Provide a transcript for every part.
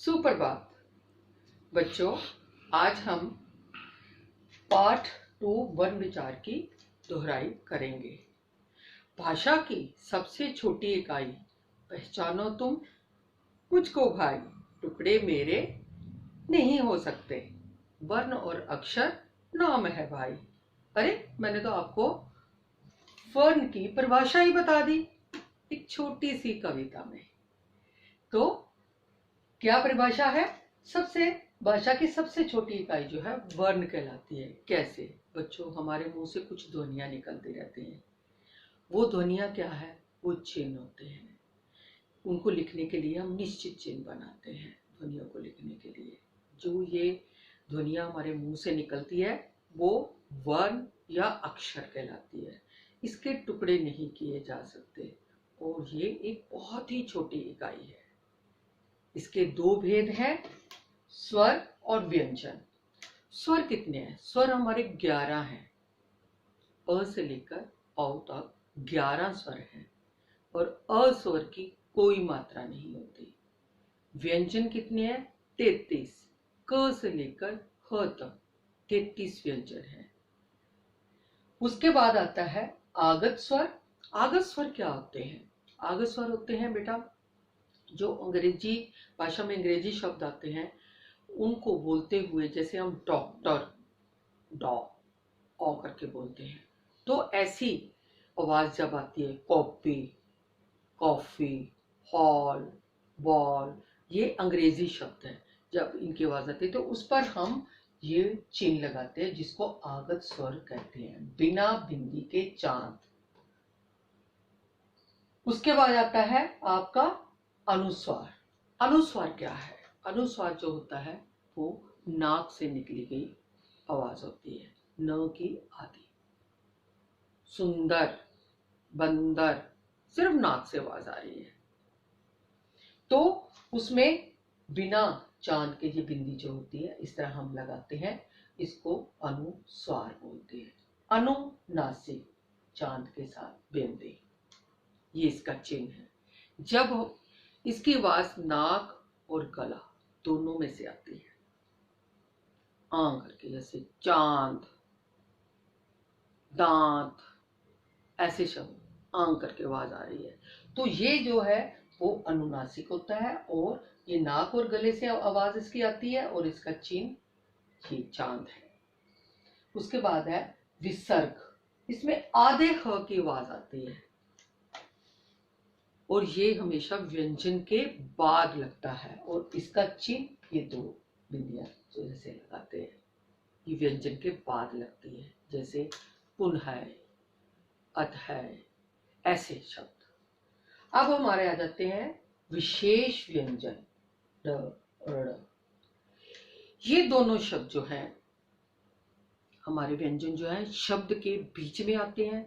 सुप्रभात बच्चों, आज हम पाठ 2 वन विचार की दोहराई करेंगे। भाषा की सबसे छोटी इकाई पहचानो तुम मुझको भाई, टुकड़े मेरे नहीं हो सकते, वर्ण और अक्षर नाम है भाई। अरे, मैंने तो आपको वर्ण की परिभाषा ही बता दी एक छोटी सी कविता में। तो क्या परिभाषा है? भाषा की सबसे छोटी इकाई जो है वर्ण कहलाती है। कैसे बच्चों? हमारे मुंह से कुछ ध्वनियां निकलती रहती हैं। वो ध्वनियां क्या है? वो चिन्ह होते हैं। उनको लिखने के लिए हम निश्चित चिन्ह बनाते हैं। ध्वनियों को लिखने के लिए जो ये ध्वनियां हमारे मुंह से निकलती है वो वर्ण या अक्षर कहलाती है। इसके टुकड़े नहीं किए जा सकते और ये एक बहुत ही छोटी इकाई है। इसके 2 भेद हैं, स्वर और व्यंजन। स्वर कितने हैं? स्वर हमारे 11 हैं। अ से लेकर औ तक 11 स्वर हैं और अस्वर की कोई मात्रा नहीं होती। व्यंजन कितने हैं? 33। क से लेकर ह तक 33 व्यंजन हैं। उसके बाद आता है आगत स्वर। आगत स्वर क्या होते हैं? आगत स्वर होते हैं बेटा जो अंग्रेजी भाषा में अंग्रेजी शब्द आते हैं उनको बोलते हुए, जैसे हम डॉक्टर डॉ ऑ करके बोलते हैं, तो ऐसी आवाज जब आती है कॉपी, कॉफी, हॉल, बॉल, ये अंग्रेजी शब्द हैं। जब इनकी आवाज आती है तो उस पर हम ये चिन्ह लगाते हैं जिसको आगत स्वर कहते हैं, बिना बिंदी के चांद। उसके बाद आता है आपका अनुस्वार। अनुस्वार क्या है? अनुस्वार जो होता है वो नाक से निकली गई आवाज होती है। न की आदि, सुंदर, बंदर, सिर्फ नाक से आवाज आ रही है तो उसमें बिना चांद के ये बिंदी जो होती है इस तरह हम लगाते हैं। इसको अनुस्वार बोलते हैं। अनुनासिक, चांद के साथ बिंदी, ये इसका चिन्ह है। जब इसकी आवाज नाक और गला दोनों में से आती है, आं करके, जैसे चांद, दांत, ऐसे शब्द आं करके आवाज आ रही है तो ये जो है वो अनुनासिक होता है और ये नाक और गले से आवाज इसकी आती है और इसका चिन्ह ये चांद है। उसके बाद है विसर्ग। इसमें आधे ह की आवाज आती है और ये हमेशा व्यंजन के बाद लगता है और इसका चिन्ह ये 2 बिंदियां जो जैसे लगाते हैं ये व्यंजन के बाद लगती है, जैसे पुनः, अतः, ऐसे शब्द। अब हमारे आ जाते हैं विशेष व्यंजन, ड, ड़। ये दोनों शब्द जो हैं हमारे व्यंजन जो है शब्द के बीच में आते हैं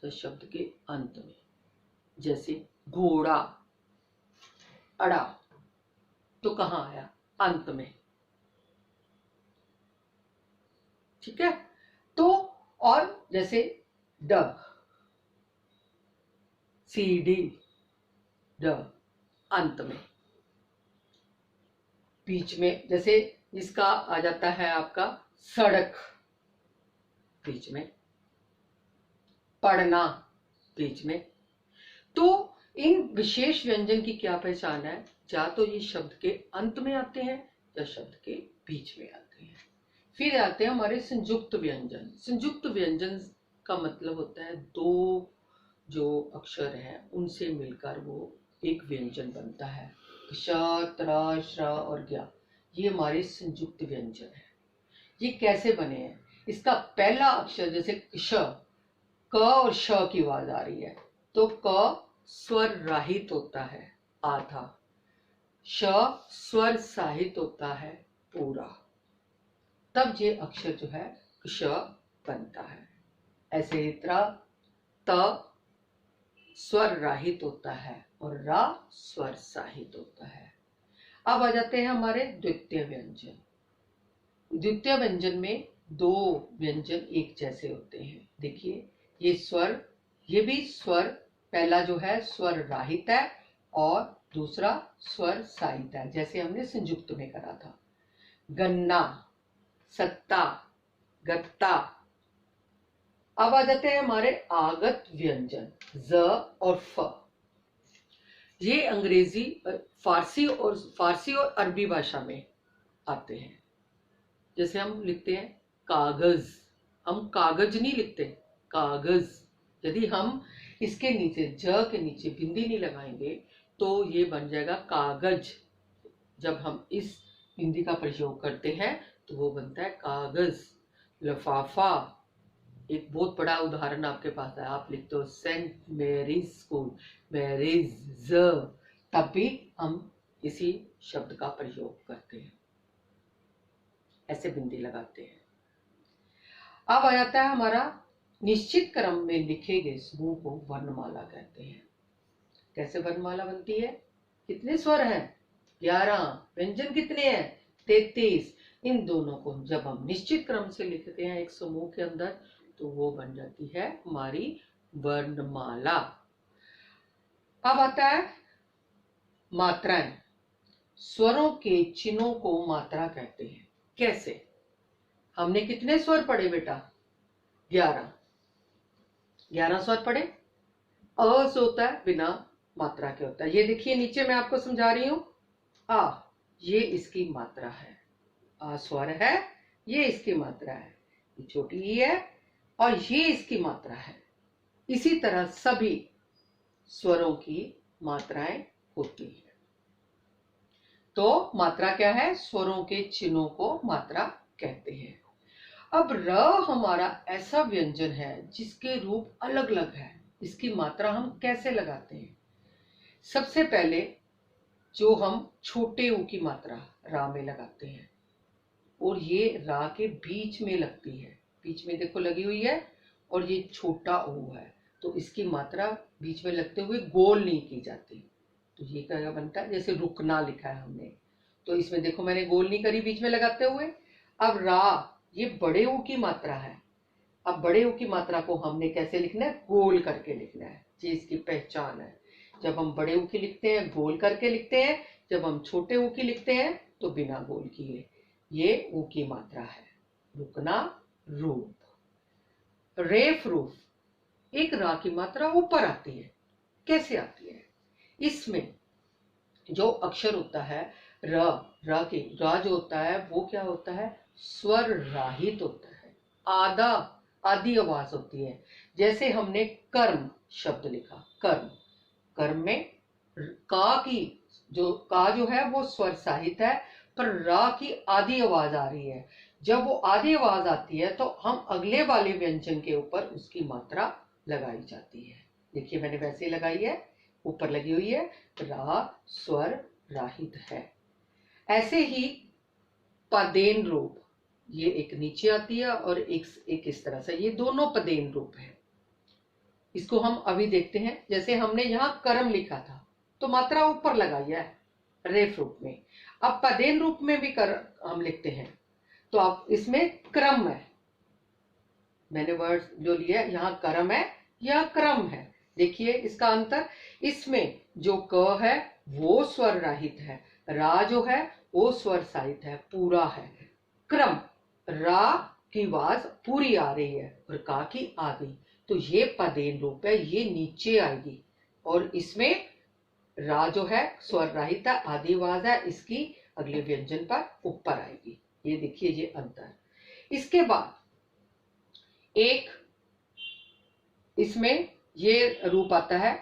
या शब्द के अंत में। जैसे घोड़ा, अड़ा, तो कहाँ आया? अंत में। ठीक है। तो और जैसे डग, सीडी, ड, अंत में। बीच में जैसे इसका आ जाता है आपका सड़क, बीच में, पढ़ना, बीच में। तो इन विशेष व्यंजन की क्या पहचान है? या तो ये शब्द के अंत में आते हैं या शब्द के बीच में आते हैं। फिर आते हैं हमारे संयुक्त व्यंजन। संयुक्त व्यंजन का मतलब होता है 2 जो अक्षर हैं उनसे मिलकर वो एक व्यंजन बनता है। श, त्र, श्र और ज्ञ, ये हमारे संयुक्त व्यंजन है। ये कैसे बने हैं? इसका पहला अक्षर जैसे श, क और श की आवाज आ रही है तो क स्वर राहित होता है आधा, श स्वर साहित होता है पूरा, तब ये अक्षर जो है श बनता है। ऐसे त्र, त स्वर राहित होता है और रा स्वर साहित होता है। अब आ जाते हैं हमारे द्वितीय व्यंजन। द्वितीय व्यंजन में 2 व्यंजन एक जैसे होते हैं। देखिए ये स्वर, ये भी स्वर, पहला जो है स्वर राहित है और दूसरा स्वर साहित्य है, जैसे हमने संयुक्त में करा था। गन्ना, सत्ता, गत्ता। अब आ जाते हैं हमारे आगत व्यंजन ज और फ। ये अंग्रेजी, फारसी और अरबी भाषा में आते हैं। जैसे हम लिखते हैं कागज, हम कागज नहीं लिखते, कागज। यदि हम इसके नीचे ज के नीचे बिंदी नहीं लगाएंगे तो ये बन जाएगा कागज। जब हम इस बिंदी का प्रयोग करते हैं तो वो बनता है कागज। लफाफा, एक बहुत बड़ा उदाहरण आपके पास है। आप लिखते हो सेंट मैरीज स्कूल, मैरीज ज, तब भी हम इसी शब्द का प्रयोग करते हैं, ऐसे बिंदी लगाते हैं। अब आ जाता है हमारा निश्चित क्रम में लिखे गए समूह को वर्णमाला कहते हैं। कैसे वर्णमाला बनती है? कितने स्वर हैं? 11। व्यंजन कितने हैं? 33। इन दोनों को जब हम निश्चित क्रम से लिखते हैं एक समूह के अंदर तो वो बन जाती है हमारी वर्णमाला। अब आता है मात्राएं। स्वरों के चिन्हों को मात्रा कहते हैं। कैसे? हमने कितने स्वर पढ़े बेटा? 11। 11 स्वर पढ़े। अ से होता है बिना मात्रा के होता है। ये देखिए नीचे मैं आपको समझा रही हूं। आ, ये इसकी मात्रा है। आ स्वर है, ये इसकी मात्रा है। ये छोटी ई है और ये इसकी मात्रा है। इसी तरह सभी स्वरों की मात्राएं होती है। तो मात्रा क्या है? स्वरों के चिन्हों को मात्रा कहते हैं। अब र हमारा ऐसा व्यंजन है जिसके रूप अलग अलग है। इसकी मात्रा हम कैसे लगाते हैं? सबसे पहले जो हम छोटे ऊ की मात्रा रा में लगाते हैं, और ये रा के बीच में लगती है। बीच में देखो लगी हुई है, और ये छोटा ऊ है, तो इसकी मात्रा बीच में लगते हुए गोल नहीं की जाती। तो ये क्या बनता है? जैसे रुकना लिखा है हमने, तो इसमें देखो मैंने गोल नहीं करी बीच में लगाते हुए। अब रा, ये बड़े ऊ की मात्रा है। अब बड़े ऊ की मात्रा को हमने कैसे लिखना है? गोल करके लिखना है। ये इसकी पहचान है। जब हम बड़े ऊ की लिखते हैं गोल करके लिखते हैं, जब हम छोटे ऊ की लिखते हैं तो बिना गोल किए। ये ऊ की मात्रा है। रुकना, रूप। रेफ रूफ, एक रा की मात्रा ऊपर आती है। कैसे आती है? इसमें जो अक्षर होता है र, रा जो होता है वो क्या होता है? स्वर राहित होता है। आधी आवाज होती है। जैसे हमने कर्म शब्द लिखा, कर्म में का जो है वो स्वर साहित है, पर रा की आधी आवाज आ रही है। जब वो आधी आवाज आती है तो हम अगले वाले व्यंजन के ऊपर उसकी मात्रा लगाई जाती है। देखिए मैंने वैसे ही लगाई है, ऊपर लगी हुई है। रा स्वर राहित है। ऐसे ही पदेन रूप, ये एक नीचे आती है और एक इस तरह से, ये दोनों पदेन रूप है। इसको हम अभी देखते हैं। जैसे हमने यहाँ कर्म लिखा था तो मात्रा ऊपर लगाई है रेफ रूप में। अब पदेन रूप में भी हम लिखते हैं तो अब इसमें क्रम है। मैंने वर्ड जो लिया है, यहाँ कर्म है, यहाँ क्रम है। देखिए इसका अंतर। इसमें जो क है वो स्वर राहित है, रा जो है वो स्वर साहित है, पूरा है। क्रम, रा की आवाज पूरी आ रही है और का की आधी, तो ये पदेन रूप है, ये नीचे आएगी। और इसमें रा जो है स्वर राहित है, आधी आवाज है, इसकी अगले व्यंजन पर ऊपर आएगी। ये देखिए ये अंतर। इसके बाद एक इसमें ये रूप आता है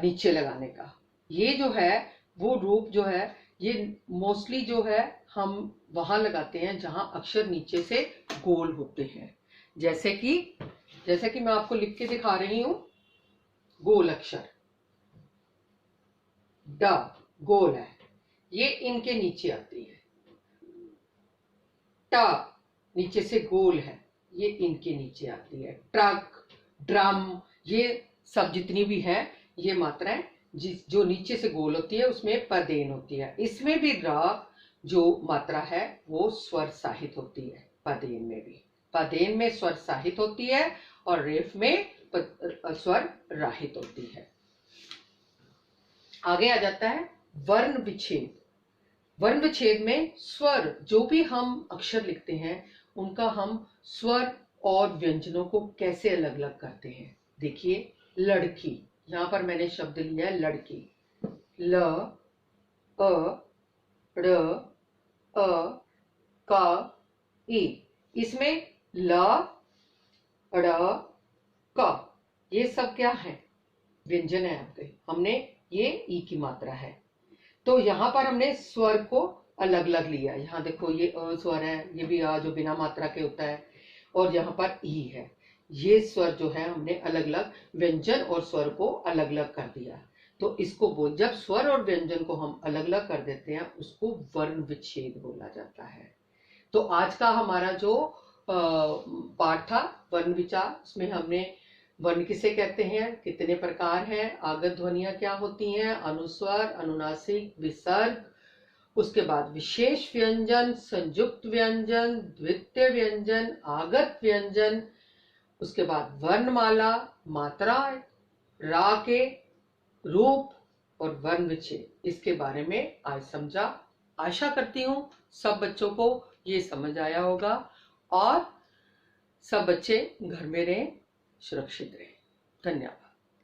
नीचे लगाने का। ये जो है वो रूप जो है ये मोस्टली जो है हम वहां लगाते हैं जहां अक्षर नीचे से गोल होते हैं। जैसे कि मैं आपको लिख के दिखा रही हूं। गोल अक्षर ड गोल है, ये इनके नीचे आती है। ट नीचे से गोल है, ये इनके नीचे आती है। ट्रक, ड्रम, ये सब जितनी भी है ये मात्राएं जो नीचे से गोल होती है उसमें पदेन होती है। इसमें भी रा जो मात्रा है वो स्वर साहित होती है। पदेन में भी, पदेन में स्वर साहित होती है और रेफ में स्वर राहित होती है। आगे आ जाता है वर्ण विच्छेद। वर्ण विच्छेद में स्वर, जो भी हम अक्षर लिखते हैं उनका हम स्वर और व्यंजनों को कैसे अलग अलग करते हैं। देखिए, लड़की, यहां पर मैंने शब्द लिया है लड़की। ल, अ, ड़, अ, क, ई। इसमें ल, ड़, क, ये सब क्या है? व्यंजन है आपके। हमने ये ई की मात्रा है, तो यहां पर हमने स्वर को अलग अलग लिया। यहाँ देखो, ये अ स्वर है, ये भी आ जो बिना मात्रा के होता है, और यहाँ पर ई है। ये स्वर जो है हमने अलग अलग, व्यंजन और स्वर को अलग अलग कर दिया। तो इसको बोल, जब स्वर और व्यंजन को हम अलग अलग कर देते हैं उसको वर्ण विच्छेद बोला जाता है। तो आज का हमारा जो पाठ था वर्ण विचार, उसमें हमने वर्ण किसे कहते हैं, कितने प्रकार हैं, आगत ध्वनियां क्या होती हैं, अनुस्वर, अनुनासिक, विसर्ग, उसके बाद विशेष व्यंजन, संयुक्त व्यंजन, द्वितीय व्यंजन, आगत व्यंजन, उसके बाद वर्णमाला, मात्रा, रा के रूप और वर्ण विच्छेद, इसके बारे में आज समझा। आशा करती हूँ सब बच्चों को ये समझ आया होगा और सब बच्चे घर में रहें, सुरक्षित रहें। धन्यवाद।